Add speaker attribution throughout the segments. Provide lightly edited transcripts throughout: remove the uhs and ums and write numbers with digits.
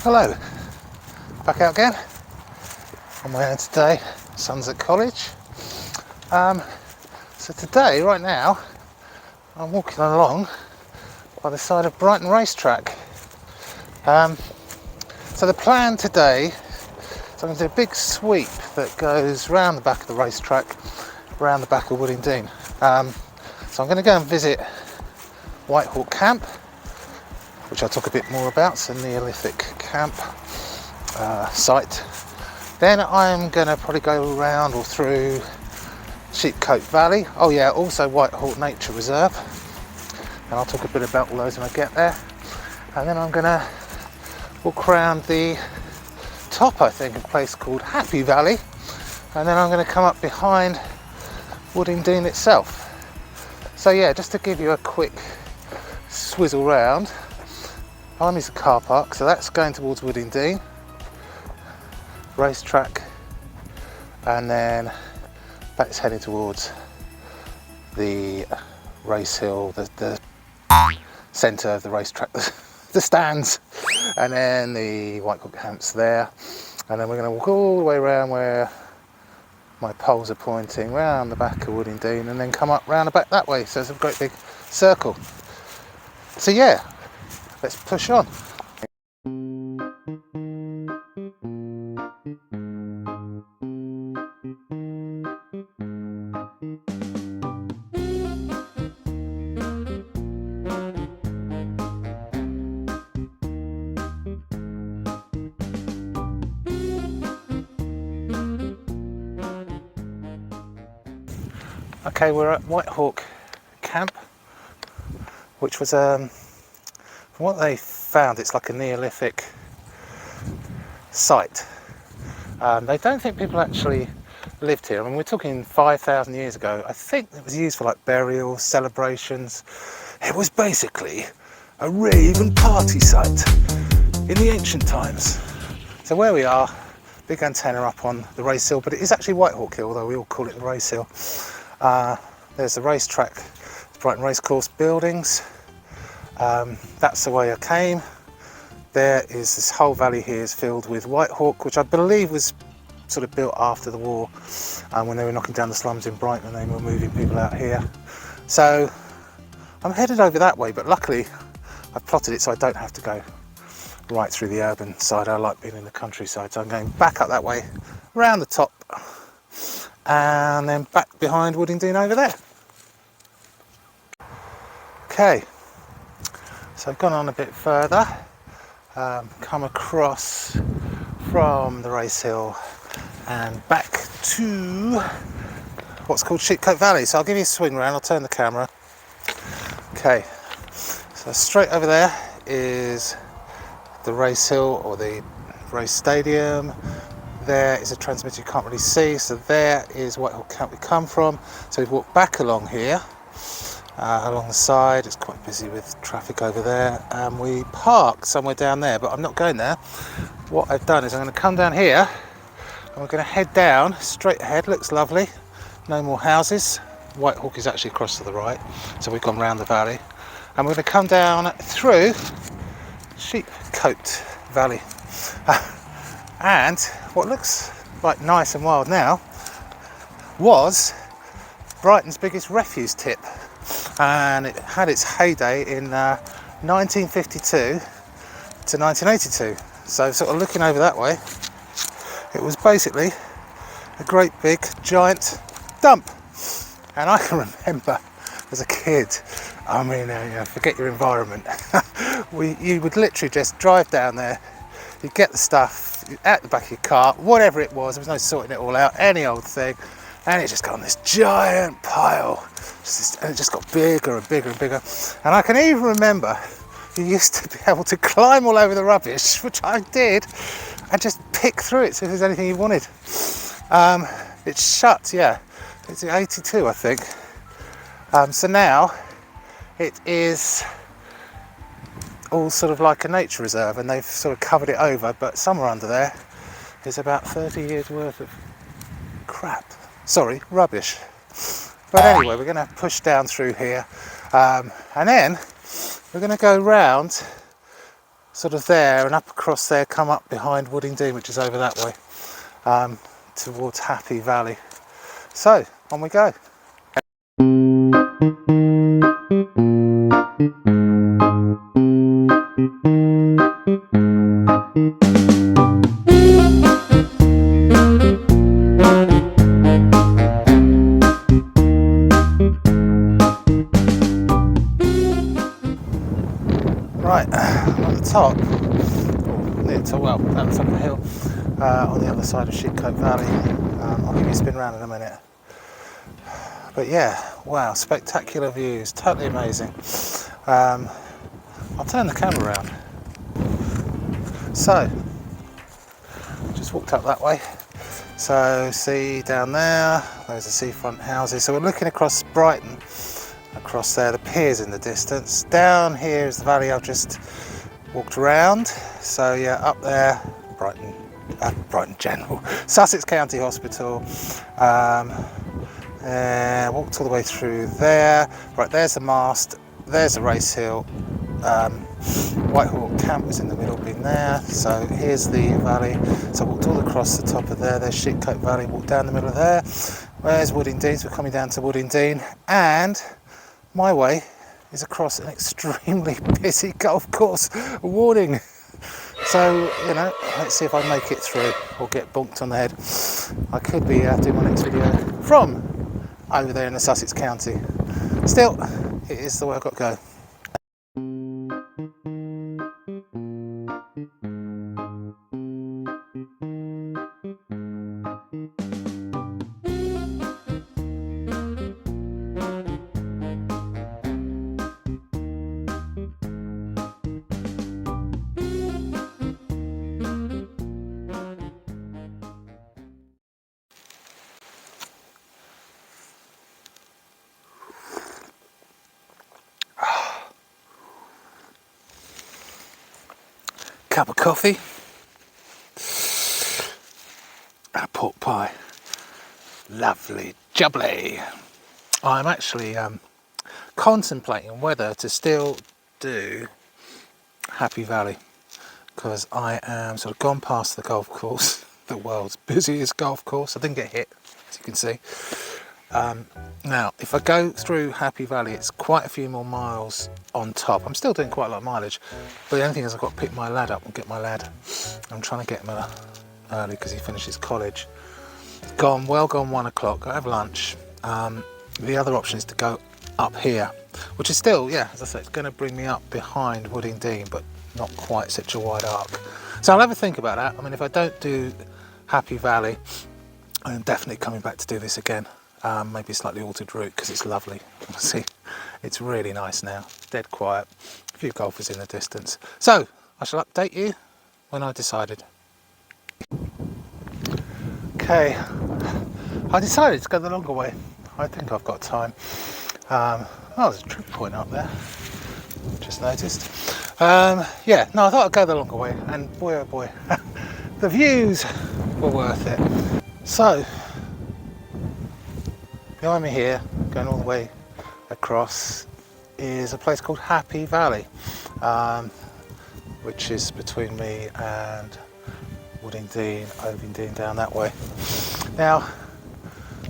Speaker 1: Hello, back out again on my own today. Son's at college. So today, right now, I'm walking along by the side of Brighton racetrack. So the plan today is I'm going to do a big sweep that goes round the back of the racetrack, around the back of Woodingdean. So I'm going to go and visit Whitehawk Camp, which I'll talk a bit more about. It's a neolithic camp site. Then I'm going to probably go around or through Sheepcote Valley. Oh yeah, also Whitehawk Nature Reserve. And I'll talk a bit about all those when I get there. And then I'm going to walk around the top, I think, of a place called Happy Valley. And then I'm going to come up behind Woodingdean itself. So yeah, just to give you a quick swizzle round. Behind me is a car park, so that's going towards Woodingdean racetrack, and then that's heading towards the race hill, the centre of the racetrack, the stands, and then the Whitehawk Camp's there, and then we're going to walk all the way around where my poles are pointing, round the back of Woodingdean, and then come up round the back that way. So it's a great big circle. So yeah, let's push on. Okay, we're at Whitehawk Camp, which was, from what they found, it's like a neolithic site. They don't think people actually lived here. I mean, we're talking 5,000 years ago. I think it was used for like burials, celebrations. It was basically a rave and party site in the ancient times. So where we are, big antenna up on the race hill, but it is actually Whitehawk Hill, although we all call it the race hill. There's the racetrack, the Brighton Racecourse buildings. That's the way I came. There is this whole valley here is filled with Whitehawk, which I believe was sort of built after the war, when they were knocking down the slums in Brighton and they were moving people out here. So I'm headed over that way, but luckily I've plotted it so I don't have to go right through the urban side. I like being in the countryside, so I'm going back up that way, around the top, and then back behind Woodingdean over there. Okay, so I've gone on a bit further, come across from the race hill and back to what's called Sheepcote Valley. So I'll give you a swing round, I'll turn the camera. Okay, so straight over there is the race hill or the race stadium. There is a transmitter you can't really see, so there is Whitehawk Camp we come from. So we've walked back along here, along the side. It's quite busy with traffic over there, and we parked somewhere down there, but I'm not going there. What I've done is I'm going to come down here and we're going to head down straight ahead. Looks lovely, no more houses. Whitehawk is actually across to the right, so we've gone round the valley, and we're going to come down through Sheepcote Valley. And what looks like nice and wild now was Brighton's biggest refuse tip, and it had its heyday in 1952 to 1982. So sort of looking over that way, it was basically a great big giant dump. And I can remember as a kid, I mean, forget your environment. You would literally just drive down there, you'd get the stuff at the back of your car, whatever it was, there was no sorting it all out, any old thing, and it just got on this giant pile, and it just got bigger and bigger and bigger. And I can even remember you used to be able to climb all over the rubbish, which I did, and just pick through it, see if there's anything you wanted. It's shut, yeah, it's 82 I think. So now it is all sort of like a nature reserve, and they've sort of covered it over, but somewhere under there is about 30 years worth of rubbish. But anyway, we're going to push down through here, and then we're going to go round sort of there and up across there, come up behind Woodingdean, which is over that way, towards Happy Valley. So on we go. Right, on the top, near to, well, down the top of the hill, on the other side of Sheepcote Valley. I'll give you a spin round in a minute. But yeah, wow, spectacular views, totally amazing. I'll turn the camera around. So, just walked up that way. So, see down there, those are seafront houses. So we're looking across Brighton, across there, the piers in the distance. Down here is the valley I've just walked around. So yeah, up there, Brighton General, Sussex County Hospital. Walked all the way through there. Right, there's the mast, there's the race hill. Whitehawk Camp was in the middle, been there. So here's the valley. So I walked all across the top of there. There's Sheepcote Valley, walked down the middle of there. Where's Woodingdean? So we're coming down to Woodingdean, and my way is across an extremely busy golf course warning. So, you know, let's see if I make it through or get bonked on the head. I could be doing my next video from over there in the Sussex County. Still, it is the way I've got to go. Cup of coffee and a pork pie. Lovely jubbly. I'm actually contemplating whether to still do Happy Valley, because I am sort of gone past the golf course, the world's busiest golf course. I didn't get hit, as you can see. Now, if I go through Happy Valley, it's quite a few more miles on top. I'm still doing quite a lot of mileage, but the only thing is I've got to pick my lad up and get my lad. I'm trying to get him early because he finishes college. Well gone 1 o'clock. I have lunch. The other option is to go up here, which is still, yeah, as I said, it's going to bring me up behind Woodingdean, but not quite such a wide arc. So I'll have a think about that. I mean, if I don't do Happy Valley, I'm definitely coming back to do this again. Maybe a slightly altered route because it's lovely. See, it's really nice now, dead quiet, a few golfers in the distance. So I shall update you when I decided. Okay, I decided to go the longer way. I think I've got time. Oh, there's a trip point up there, just noticed. Yeah, no, I thought I'd go the longer way, and boy oh boy, the views were worth it. So behind me here, going all the way across, is a place called Happy Valley, which is between me and Woodingdean, Ovingdean, down that way. Now,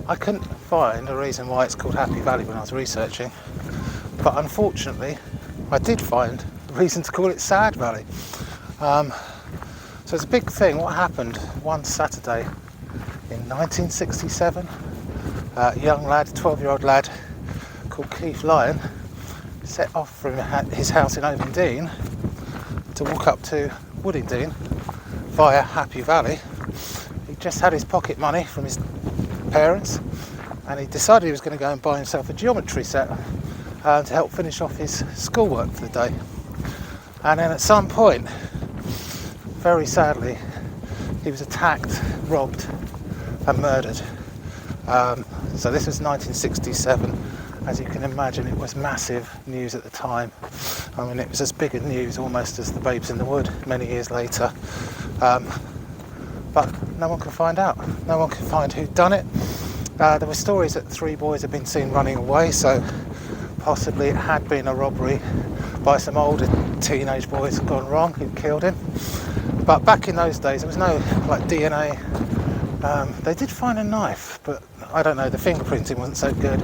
Speaker 1: I couldn't find a reason why it's called Happy Valley when I was researching, but unfortunately I did find a reason to call it Sad Valley. So it's a big thing. What happened one Saturday in 1967, a young lad, 12-year-old lad called Keith Lyon, set off from his house in Ovingdean to walk up to Woodingdean via Happy Valley. He just had his pocket money from his parents, and he decided he was going to go and buy himself a geometry set to help finish off his schoolwork for the day. And then at some point, very sadly, he was attacked, robbed and murdered. So this was 1967. As you can imagine, it was massive news at the time. I mean, it was as big a news almost as the Babes in the Wood many years later. But no one can find out. No one can find who'd done it. There were stories that 3 boys had been seen running away, so possibly it had been a robbery, by some older teenage boys gone wrong who killed him. But back in those days there was no like DNA. They did find a knife, but I don't know, the fingerprinting wasn't so good.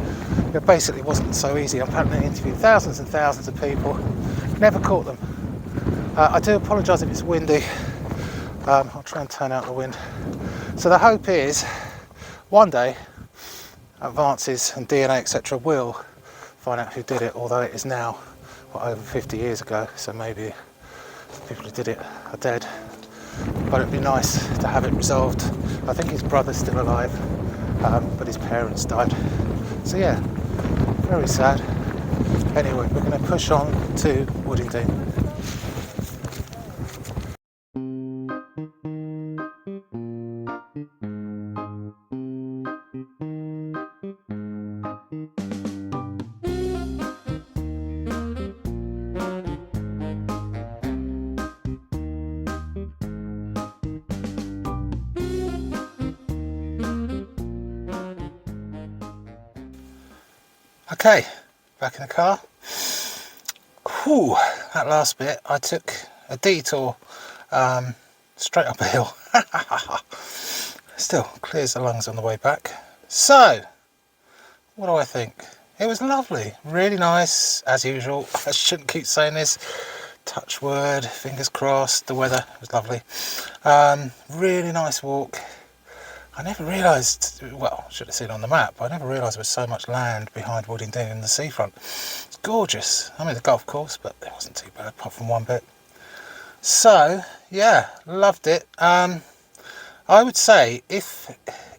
Speaker 1: It basically wasn't so easy. Apparently interviewed thousands and thousands of people, never caught them. I do apologise if it's windy. I'll try and turn out the wind. So the hope is one day advances and DNA etc will find out who did it, although it is now over 50 years ago, so maybe the people who did it are dead. But it'd be nice to have it resolved. I think his brother's still alive, but his parents died. So yeah, very sad. Anyway, we're going to push on to Woodingdean. Okay, back in the car. Whew, that last bit, I took a detour straight up a hill. Still clears the lungs on the way back. So, what do I think? It was lovely, really nice, as usual. I shouldn't keep saying this. Touch wood, fingers crossed. The weather was lovely. Really nice walk. I never realised, well, I should have seen on the map, but I never realised there was so much land behind Woodingdean in the seafront. It's gorgeous. I mean, the golf course, but it wasn't too bad, apart from one bit. So, yeah, loved it. I would say if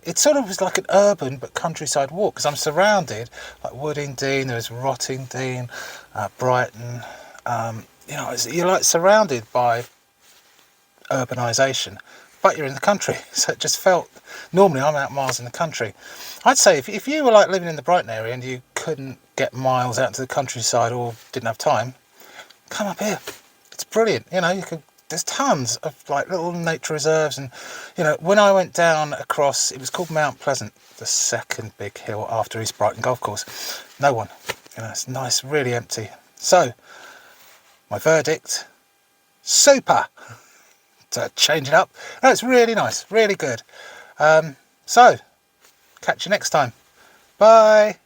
Speaker 1: it sort of was like an urban but countryside walk, because I'm surrounded, like Woodingdean, there's Rottingdean, Brighton, you know, you're like surrounded by urbanisation, but you're in the country, so it just felt, normally I'm out miles in the country. I'd say if you were like living in the Brighton area and you couldn't get miles out to the countryside or didn't have time, come up here. It's brilliant. You know, there's tons of like little nature reserves, and you know, when I went down across, it was called Mount Pleasant, the second big hill after East Brighton Golf Course. No one. You know, it's nice, really empty. So my verdict, super. To change it up. No, it's really nice, really good. So catch you next time. Bye.